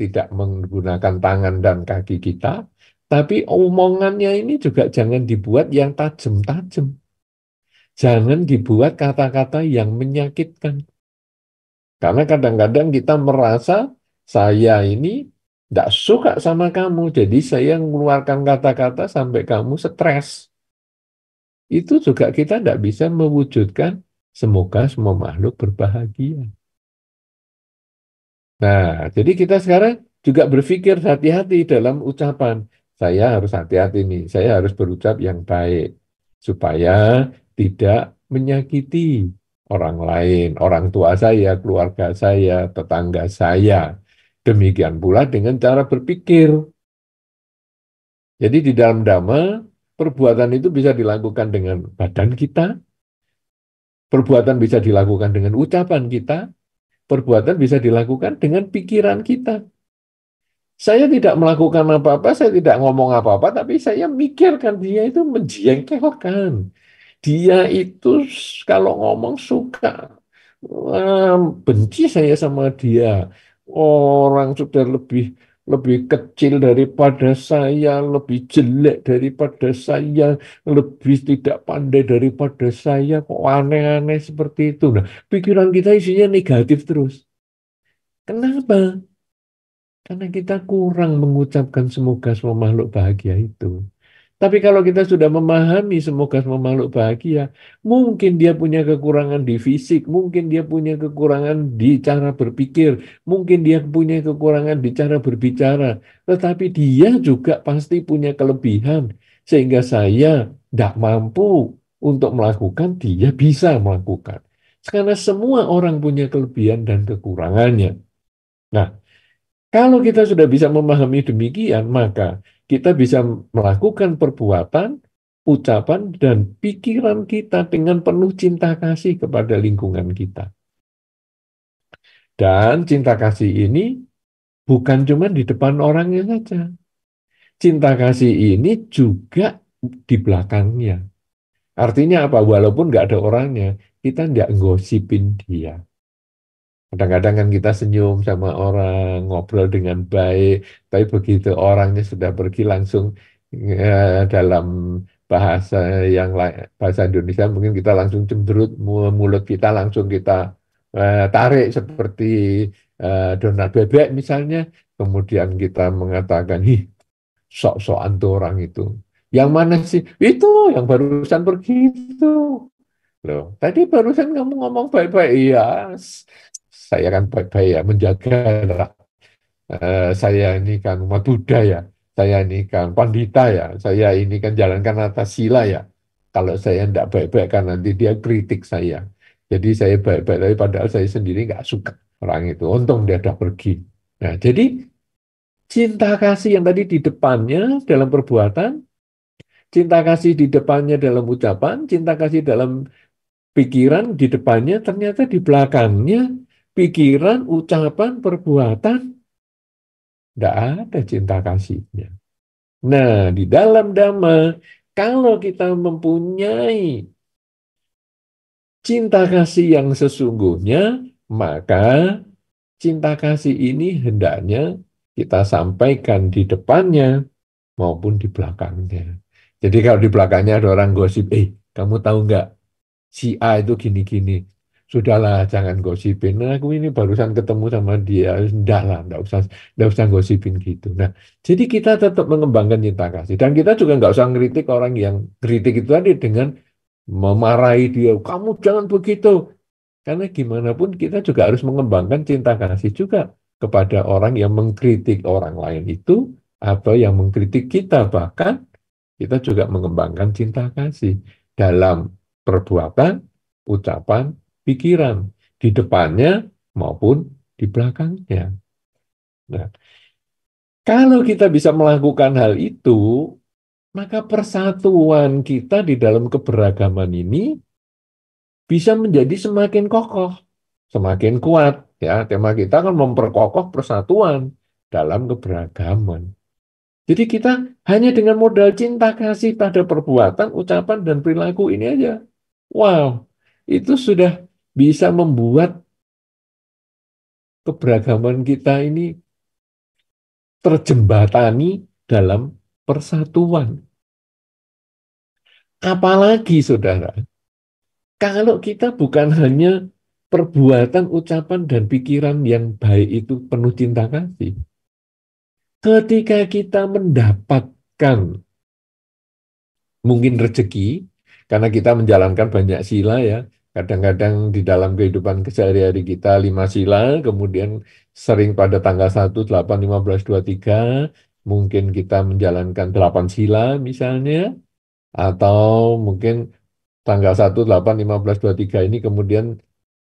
A: tidak menggunakan tangan dan kaki kita, tapi omongannya ini juga jangan dibuat yang tajam-tajam. Jangan dibuat kata-kata yang menyakitkan. Karena kadang-kadang kita merasa saya ini tidak suka sama kamu, jadi saya mengeluarkan kata-kata sampai kamu stres. Itu juga kita tidak bisa mewujudkan semoga semua makhluk berbahagia. Nah, jadi kita sekarang juga berpikir hati-hati dalam ucapan. Saya harus hati-hati nih, saya harus berucap yang baik supaya tidak menyakiti orang lain, orang tua saya, keluarga saya, tetangga saya. Demikian pula dengan cara berpikir. Jadi di dalam Dhamma, perbuatan itu bisa dilakukan dengan badan kita, perbuatan bisa dilakukan dengan ucapan kita, perbuatan bisa dilakukan dengan pikiran kita. Saya tidak melakukan apa-apa, saya tidak ngomong apa-apa, tapi saya mikirkan dia itu menjengkelkan. Dia itu kalau ngomong suka, benci saya sama dia. Orang sudah lebih lebih kecil daripada saya, lebih jelek daripada saya, lebih tidak pandai daripada saya, kok aneh-aneh seperti itu. Nah, pikiran kita isinya negatif terus. Kenapa? Karena kita kurang mengucapkan semoga semua makhluk bahagia itu. Tapi kalau kita sudah memahami semoga semua makhluk bahagia, mungkin dia punya kekurangan di fisik, mungkin dia punya kekurangan di cara berpikir, mungkin dia punya kekurangan di cara berbicara, tetapi dia juga pasti punya kelebihan, sehingga saya tidak mampu untuk melakukan, dia bisa melakukan. Karena semua orang punya kelebihan dan kekurangannya. Nah, kalau kita sudah bisa memahami demikian, maka kita bisa melakukan perbuatan, ucapan, dan pikiran kita dengan penuh cinta kasih kepada lingkungan kita. Dan cinta kasih ini bukan cuma di depan orangnya saja. Cinta kasih ini juga di belakangnya. Artinya apa? Walaupun nggak ada orangnya, kita nggak gosipin dia. Kadang-kadang kan kita senyum sama orang, ngobrol dengan baik, tapi begitu orangnya sudah pergi langsung dalam bahasa yang lain, bahasa Indonesia mungkin kita langsung cemberut, mulut kita langsung kita tarik seperti donat bebek misalnya, kemudian kita mengatakan, ih, sok-sokan tuh orang itu. Yang mana sih? Itu yang barusan pergi itu. Loh, tadi barusan kamu ngomong baik-baik. Iya, saya kan baik-baik ya, menjaga lah. Saya ini kan umat Buddha ya, saya ini kan pandita ya, saya ini kan jalankan atas sila ya. Kalau saya tidak baik-baik kan nanti dia kritik saya. Jadi saya baik-baik, tapi padahal saya sendiri nggak suka orang itu. Untung dia udah pergi. Nah, jadi cinta kasih yang tadi di depannya dalam perbuatan, cinta kasih di depannya dalam ucapan, cinta kasih dalam pikiran di depannya, ternyata di belakangnya pikiran, ucapan, perbuatan, tidak ada cinta kasihnya. Nah, di dalam Dhamma, kalau kita mempunyai cinta kasih yang sesungguhnya, maka cinta kasih ini hendaknya kita sampaikan di depannya maupun di belakangnya. Jadi kalau di belakangnya ada orang gosip, kamu tahu nggak si A itu gini-gini. Sudahlah, jangan gosipin. Nah, aku ini barusan ketemu sama dia. Enggak lah, enggak usah gosipin gitu. Nah, jadi kita tetap mengembangkan cinta kasih. Dan kita juga nggak usah ngeritik orang yang kritik itu tadi dengan memarahi dia. Kamu jangan begitu. Karena gimana pun kita juga harus mengembangkan cinta kasih juga kepada orang yang mengkritik orang lain itu atau yang mengkritik kita. Bahkan kita juga mengembangkan cinta kasih dalam perbuatan, ucapan, pikiran, di depannya maupun di belakangnya. Nah, kalau kita bisa melakukan hal itu, maka persatuan kita di dalam keberagaman ini bisa menjadi semakin kokoh, semakin kuat. Ya, tema kita kan memperkokoh persatuan dalam keberagaman. Jadi kita hanya dengan modal cinta kasih pada perbuatan, ucapan, dan perilaku ini aja. Wow, itu sudah bisa membuat keberagaman kita ini terjembatani dalam persatuan. Apalagi, saudara, kalau kita bukan hanya perbuatan, ucapan, dan pikiran yang baik itu penuh cinta kasih. Ketika kita mendapatkan mungkin rezeki, karena kita menjalankan banyak sila ya. Kadang-kadang di dalam kehidupan sehari-hari kita 5 sila, kemudian sering pada tanggal 1, 8, 15, 23, mungkin kita menjalankan 8 sila misalnya, atau mungkin tanggal 1, 8, 15, 23 ini kemudian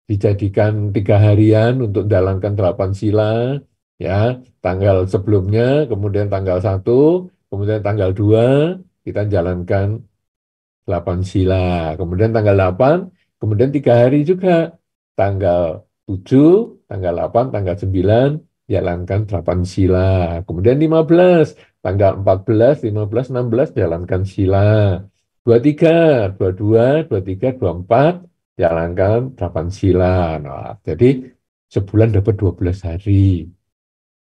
A: dijadikan 3 harian untuk menjalankan 8 sila, ya, tanggal sebelumnya, kemudian tanggal 1, kemudian tanggal 2, kita jalankan 8 sila. Kemudian tanggal 8, kemudian 3 hari juga. Tanggal 7, tanggal 8, tanggal 9, jalankan 8 sila. Kemudian 15, tanggal 14, 15, 16, jalankan sila. 23, 22, 23, 24, jalankan 8 sila. Nah, jadi sebulan dapat 12 hari.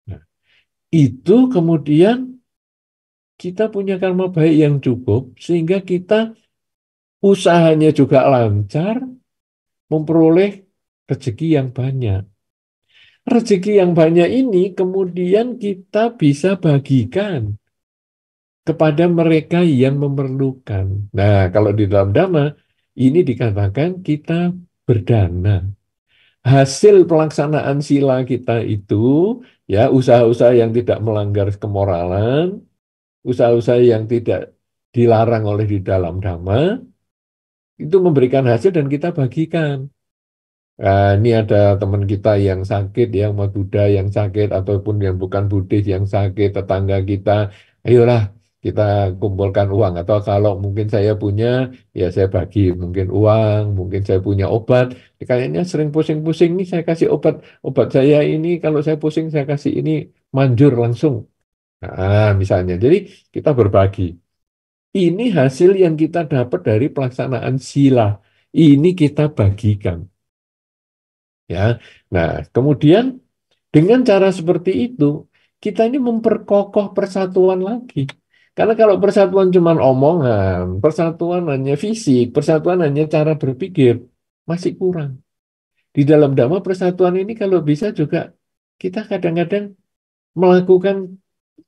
A: Nah, itu kemudian kita punya karma baik yang cukup, sehingga kita usahanya juga lancar, memperoleh rezeki yang banyak. Rezeki yang banyak ini kemudian kita bisa bagikan kepada mereka yang memerlukan. Nah, kalau di dalam Dhamma, ini dikatakan kita berdana. Hasil pelaksanaan sila kita itu, ya, usaha-usaha yang tidak melanggar kemoralan, usaha-usaha yang tidak dilarang oleh di dalam Dhamma, itu memberikan hasil dan kita bagikan. Ini ada teman kita yang sakit, yang umat Buddha yang sakit, ataupun yang bukan Buddhis yang sakit, tetangga kita, ayolah kita kumpulkan uang. Atau kalau mungkin saya punya, ya saya bagi mungkin uang, mungkin saya punya obat. Kayaknya sering pusing-pusing nih, saya kasih obat saya ini, kalau saya pusing saya kasih ini manjur langsung. Nah, misalnya, jadi kita berbagi. Ini hasil yang kita dapat dari pelaksanaan sila. Ini kita bagikan. Ya, nah kemudian dengan cara seperti itu kita ini memperkokoh persatuan lagi. Karena kalau persatuan cuma omongan, persatuan hanya fisik, persatuan hanya cara berpikir, masih kurang. Di dalam Dhamma persatuan ini kalau bisa juga kita kadang-kadang melakukan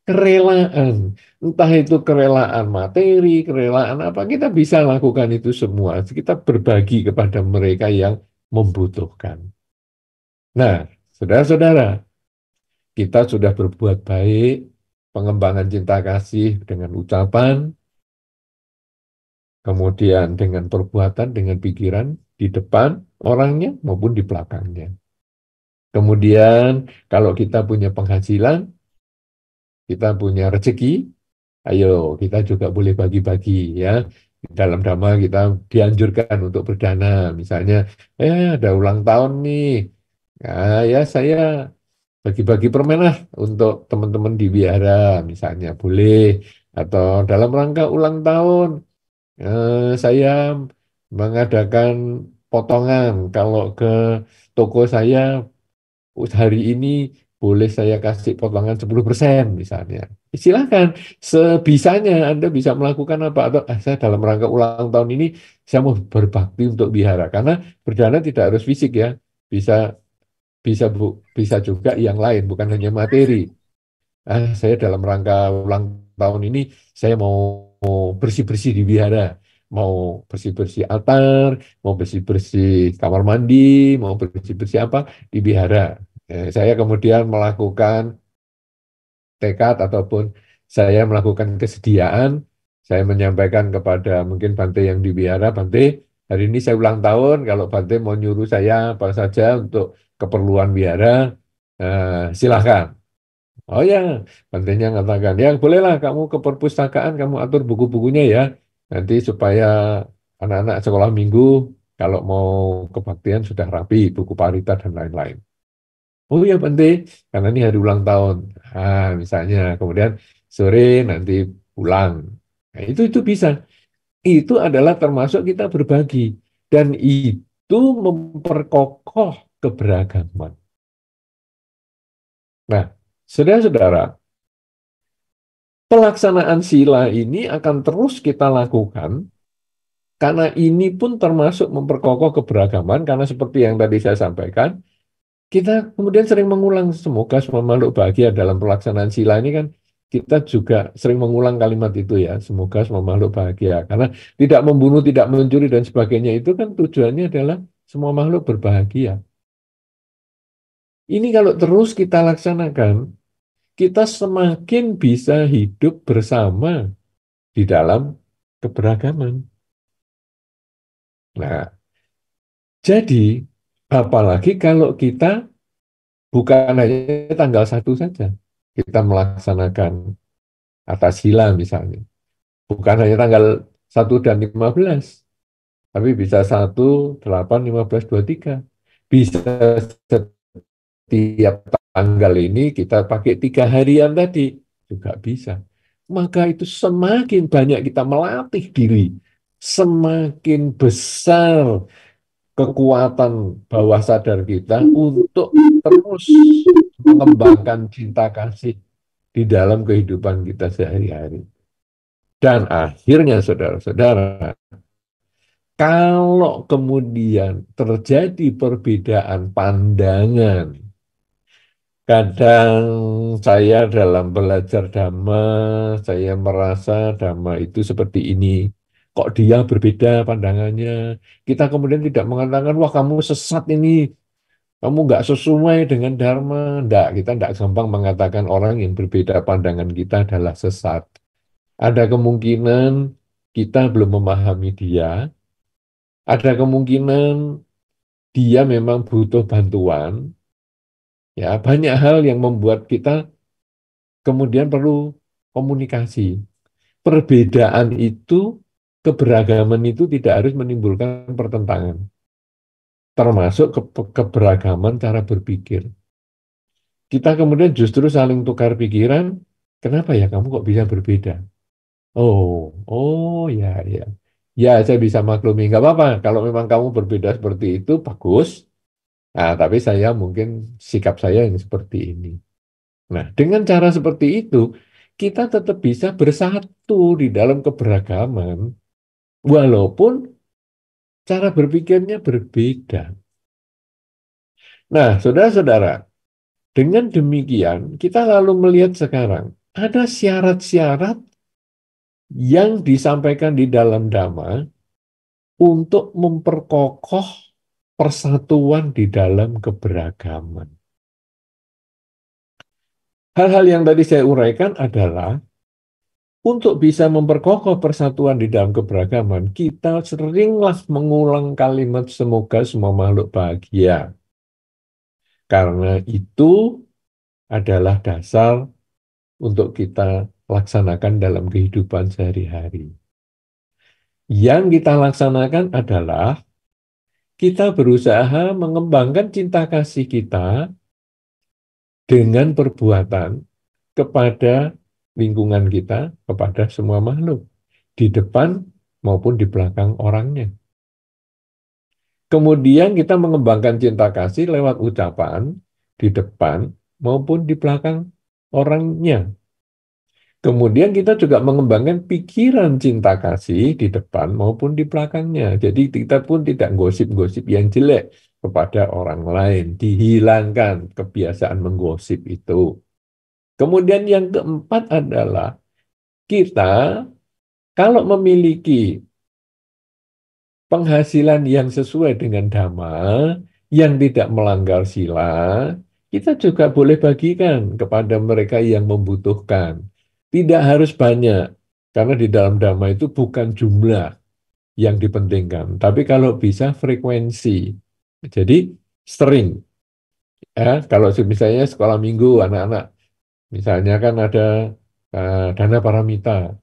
A: kerelaan. Entah itu kerelaan materi, kerelaan apa, kita bisa lakukan itu semua. Kita berbagi kepada mereka yang membutuhkan. Nah, saudara-saudara, kita sudah berbuat baik, pengembangan cinta kasih dengan ucapan, kemudian dengan perbuatan, dengan pikiran, di depan orangnya maupun di belakangnya. Kemudian, kalau kita punya penghasilan, kita punya rezeki, ayo kita juga boleh bagi-bagi ya. Dalam dhamma kita dianjurkan untuk berdana. Misalnya, ada ulang tahun nih. Nah, ya saya bagi-bagi permen lah untuk teman-teman di wihara misalnya boleh. Atau dalam rangka ulang tahun, saya mengadakan potongan. Kalau ke toko saya hari ini boleh saya kasih potongan 10% misalnya. Silahkan, sebisanya Anda bisa melakukan apa. Atau saya dalam rangka ulang tahun ini, saya mau berbakti untuk wihara. Karena berdana tidak harus fisik ya. Bisa bisa bisa juga yang lain, bukan hanya materi. Saya dalam rangka ulang tahun ini, saya mau bersih-bersih di wihara. Mau bersih-bersih altar, mau bersih-bersih kamar mandi, mau bersih-bersih apa di wihara. Saya kemudian melakukan tekad ataupun saya melakukan kesediaan, saya menyampaikan kepada mungkin Bante yang di wihara, Bante, hari ini saya ulang tahun, kalau Bante mau nyuruh saya apa saja untuk keperluan wihara, silahkan. Oh ya, Bantenya mengatakan, ya bolehlah kamu ke perpustakaan, kamu atur buku-bukunya ya, nanti supaya anak-anak sekolah minggu, kalau mau kebaktian sudah rapi, buku parita dan lain-lain. Oh ya Bante, karena ini hari ulang tahun. Misalnya, kemudian sore nanti pulang. Nah, itu bisa. Itu adalah termasuk kita berbagi. Dan itu memperkokoh keberagaman. Nah, saudara-saudara, pelaksanaan sila ini akan terus kita lakukan karena ini pun termasuk memperkokoh keberagaman karena seperti yang tadi saya sampaikan, kita kemudian sering mengulang semoga semua makhluk bahagia dalam pelaksanaan sila ini kan kita juga sering mengulang kalimat itu ya, semoga semua makhluk bahagia. Karena tidak membunuh, tidak mencuri dan sebagainya itu kan tujuannya adalah semua makhluk berbahagia. Ini kalau terus kita laksanakan, kita semakin bisa hidup bersama di dalam keberagaman. Nah, jadi apalagi kalau kita bukan hanya tanggal 1 saja, kita melaksanakan atas sila misalnya. Bukan hanya tanggal 1 dan 15, tapi bisa 1, 8, 15, 23. Bisa setiap tanggal ini kita pakai 3 harian tadi, juga bisa. Maka itu semakin banyak kita melatih diri, semakin besar kekuatan bawah sadar kita untuk terus mengembangkan cinta kasih di dalam kehidupan kita sehari-hari. Dan akhirnya saudara-saudara, kalau kemudian terjadi perbedaan pandangan, kadang saya dalam belajar Dhamma, saya merasa Dhamma itu seperti ini. Kok dia berbeda pandangannya? Kita kemudian tidak mengatakan, wah kamu sesat ini, kamu nggak sesuai dengan Dharma. Nggak, kita nggak gampang mengatakan orang yang berbeda pandangan kita adalah sesat. Ada kemungkinan kita belum memahami dia, ada kemungkinan dia memang butuh bantuan, ya banyak hal yang membuat kita kemudian perlu komunikasi. Perbedaan itu, keberagaman itu tidak harus menimbulkan pertentangan, termasuk keberagaman cara berpikir. Kita kemudian justru saling tukar pikiran, kenapa ya kamu kok bisa berbeda? Oh ya, ya. Ya, saya bisa maklumi. Nggak apa-apa. Kalau memang kamu berbeda seperti itu, bagus. Nah, tapi saya mungkin sikap saya yang seperti ini. Nah, dengan cara seperti itu, kita tetap bisa bersatu di dalam keberagaman, walaupun cara berpikirnya berbeda. Nah, saudara-saudara, dengan demikian, kita lalu melihat sekarang, ada syarat-syarat yang disampaikan di dalam Dhamma untuk memperkokoh persatuan di dalam keberagaman. Hal-hal yang tadi saya uraikan adalah untuk bisa memperkokoh persatuan di dalam keberagaman, kita seringlah mengulang kalimat semoga semua makhluk bahagia. Karena itu adalah dasar untuk kita laksanakan dalam kehidupan sehari-hari. Yang kita laksanakan adalah kita berusaha mengembangkan cinta kasih kita dengan perbuatan kepada lingkungan kita, kepada semua makhluk, di depan maupun di belakang orangnya. Kemudian kita mengembangkan cinta kasih lewat ucapan di depan maupun di belakang orangnya. Kemudian kita juga mengembangkan pikiran cinta kasih di depan maupun di belakangnya. Jadi kita pun tidak gosip-gosip yang jelek kepada orang lain. Dihilangkan kebiasaan menggosip itu. Kemudian yang keempat adalah kita kalau memiliki penghasilan yang sesuai dengan Dhamma, yang tidak melanggar sila, kita juga boleh bagikan kepada mereka yang membutuhkan. Tidak harus banyak, karena di dalam Dhamma itu bukan jumlah yang dipentingkan, tapi kalau bisa frekuensi. Jadi sering. Ya, kalau misalnya sekolah minggu anak-anak, misalnya kan ada dana paramita,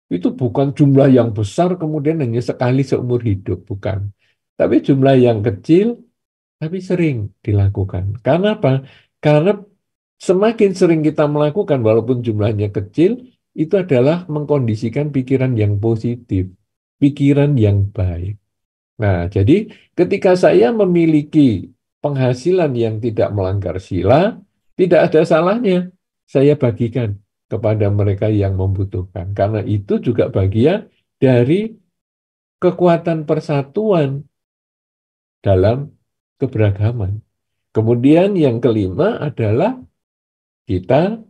A: itu bukan jumlah yang besar kemudian hanya sekali seumur hidup, bukan. Tapi jumlah yang kecil, tapi sering dilakukan. Karena apa? Karena semakin sering kita melakukan, walaupun jumlahnya kecil, itu adalah mengkondisikan pikiran yang positif, pikiran yang baik. Nah, jadi ketika saya memiliki penghasilan yang tidak melanggar sila, tidak ada salahnya saya bagikan kepada mereka yang membutuhkan. Karena itu juga bagian dari kekuatan persatuan dalam keberagaman. Kemudian yang kelima adalah kita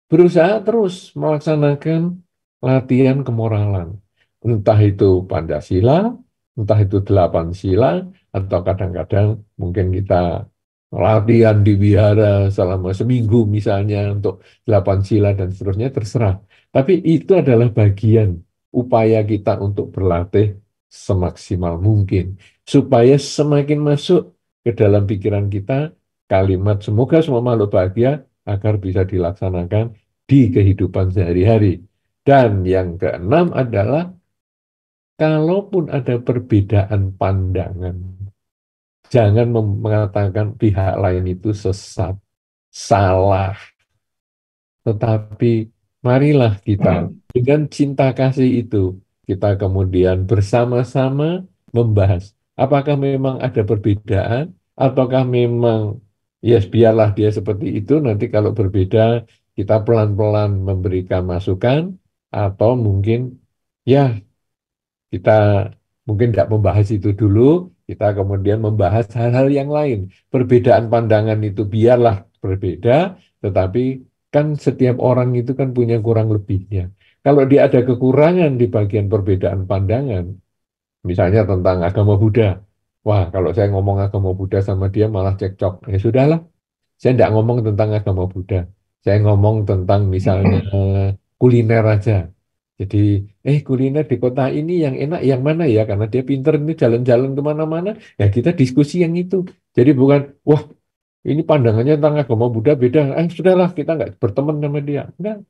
A: berusaha terus melaksanakan latihan kemoralan. Entah itu Pancasila, entah itu 8 sila, atau kadang-kadang mungkin kita latihan di wihara selama seminggu misalnya untuk 8 sila dan seterusnya, terserah. Tapi itu adalah bagian upaya kita untuk berlatih semaksimal mungkin. Supaya semakin masuk ke dalam pikiran kita kalimat semoga semua makhluk bahagia agar bisa dilaksanakan di kehidupan sehari-hari. Dan yang keenam adalah kalaupun ada perbedaan pandangan, jangan mengatakan pihak lain itu sesat, salah. Tetapi marilah kita dengan cinta kasih itu, kita kemudian bersama-sama membahas apakah memang ada perbedaan, ataukah memang ya biarlah dia seperti itu, nanti kalau berbeda kita pelan-pelan memberikan masukan, atau mungkin ya kita mungkin tidak membahas itu dulu, kita kemudian membahas hal-hal yang lain. Perbedaan pandangan itu biarlah berbeda, tetapi kan setiap orang itu kan punya kurang lebihnya. Kalau dia ada kekurangan di bagian perbedaan pandangan, misalnya tentang agama Buddha, wah kalau saya ngomong agama Buddha sama dia malah cekcok, ya sudahlah, saya tidak ngomong tentang agama Buddha. Saya ngomong tentang misalnya kuliner aja. Jadi, kuliner di kota ini yang enak yang mana ya? Karena dia pinter ini jalan-jalan kemana-mana. Ya kita diskusi yang itu. Jadi bukan, wah ini pandangannya tentang agama Buddha beda. Sudahlah kita nggak berteman sama dia. Enggak.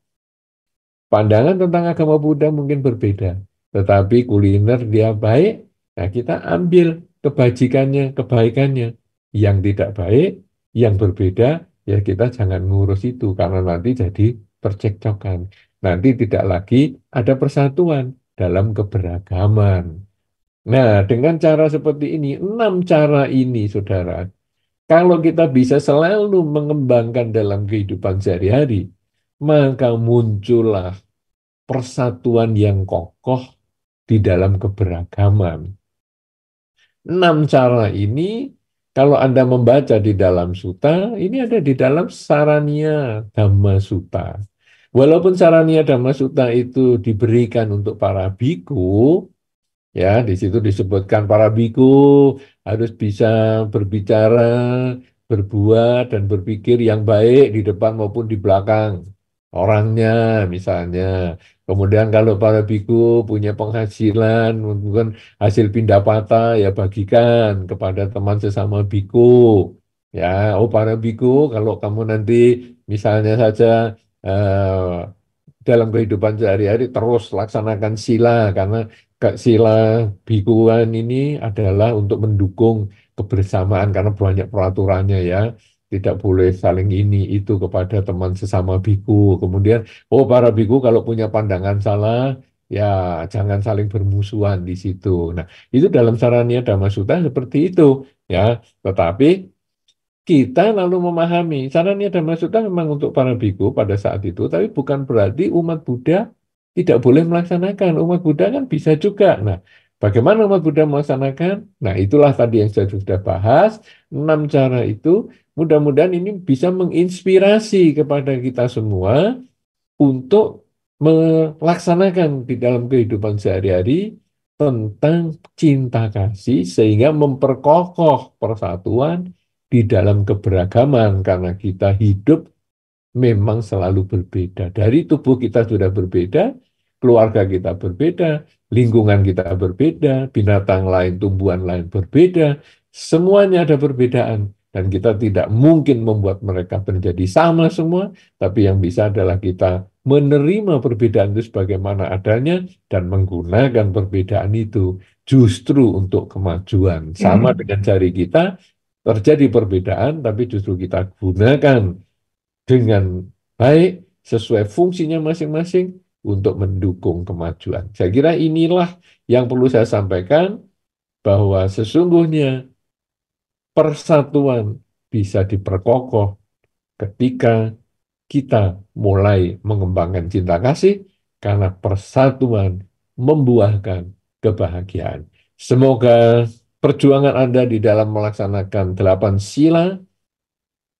A: Pandangan tentang agama Buddha mungkin berbeda. Tetapi kuliner dia baik. Nah kita ambil kebajikannya, kebaikannya. Yang tidak baik, yang berbeda, ya kita jangan ngurus itu. Karena nanti jadi percekcokan. Nanti tidak lagi ada persatuan dalam keberagaman. Nah, dengan cara seperti ini, 6 cara ini, saudara, kalau kita bisa selalu mengembangkan dalam kehidupan sehari-hari, maka muncullah persatuan yang kokoh di dalam keberagaman. 6 cara ini, kalau Anda membaca di dalam Sutta, ini ada di dalam Saranya Dhamma Sutta. Walaupun Saraniya Dhamma Sutta itu diberikan untuk para biku, ya, di situ disebutkan para biku harus bisa berbicara, berbuat, dan berpikir yang baik di depan maupun di belakang orangnya, misalnya. Kemudian kalau para biku punya penghasilan, mungkin hasil pindapata, ya bagikan kepada teman sesama biku. Ya, oh para biku, kalau kamu nanti misalnya saja dalam kehidupan sehari-hari terus laksanakan sila karena sila bikuan ini adalah untuk mendukung kebersamaan karena banyak peraturannya ya, tidak boleh saling ini itu kepada teman sesama biku. Kemudian oh para biku kalau punya pandangan salah ya jangan saling bermusuhan di situ. Nah itu dalam Saraniya Dhamma Sutta seperti itu ya, tetapi kita lalu memahami sarannya dan maksudnya memang untuk para biku pada saat itu, tapi bukan berarti umat Buddha tidak boleh melaksanakan. Umat Buddha kan bisa juga. Nah, bagaimana umat Buddha melaksanakan? Nah, itulah tadi yang saya sudah bahas. 6 cara itu, mudah-mudahan ini bisa menginspirasi kepada kita semua untuk melaksanakan di dalam kehidupan sehari-hari tentang cinta kasih sehingga memperkokoh persatuan di dalam keberagaman karena kita hidup memang selalu berbeda. Dari tubuh kita sudah berbeda, keluarga kita berbeda, lingkungan kita berbeda, binatang lain, tumbuhan lain berbeda, semuanya ada perbedaan. Dan kita tidak mungkin membuat mereka menjadi sama semua, tapi yang bisa adalah kita menerima perbedaan itu sebagaimana adanya dan menggunakan perbedaan itu justru untuk kemajuan. Sama dengan jari kita, terjadi perbedaan, tapi justru kita gunakan dengan baik sesuai fungsinya masing-masing untuk mendukung kemajuan. Saya kira inilah yang perlu saya sampaikan bahwa sesungguhnya persatuan bisa diperkokoh ketika kita mulai mengembangkan cinta kasih karena persatuan membuahkan kebahagiaan. Semoga perjuangan Anda di dalam melaksanakan 8 sila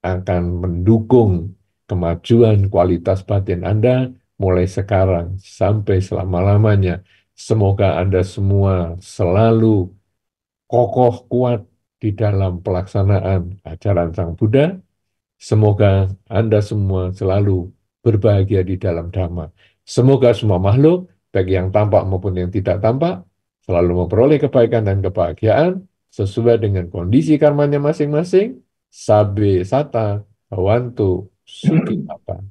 A: akan mendukung kemajuan kualitas batin Anda mulai sekarang sampai selama-lamanya. Semoga Anda semua selalu kokoh kuat di dalam pelaksanaan ajaran Sang Buddha. Semoga Anda semua selalu berbahagia di dalam Dhamma. Semoga semua makhluk, baik yang tampak maupun yang tidak tampak, selalu memperoleh kebaikan dan kebahagiaan sesuai dengan kondisi karmanya masing-masing. Sabe sata, awantu, sukitata.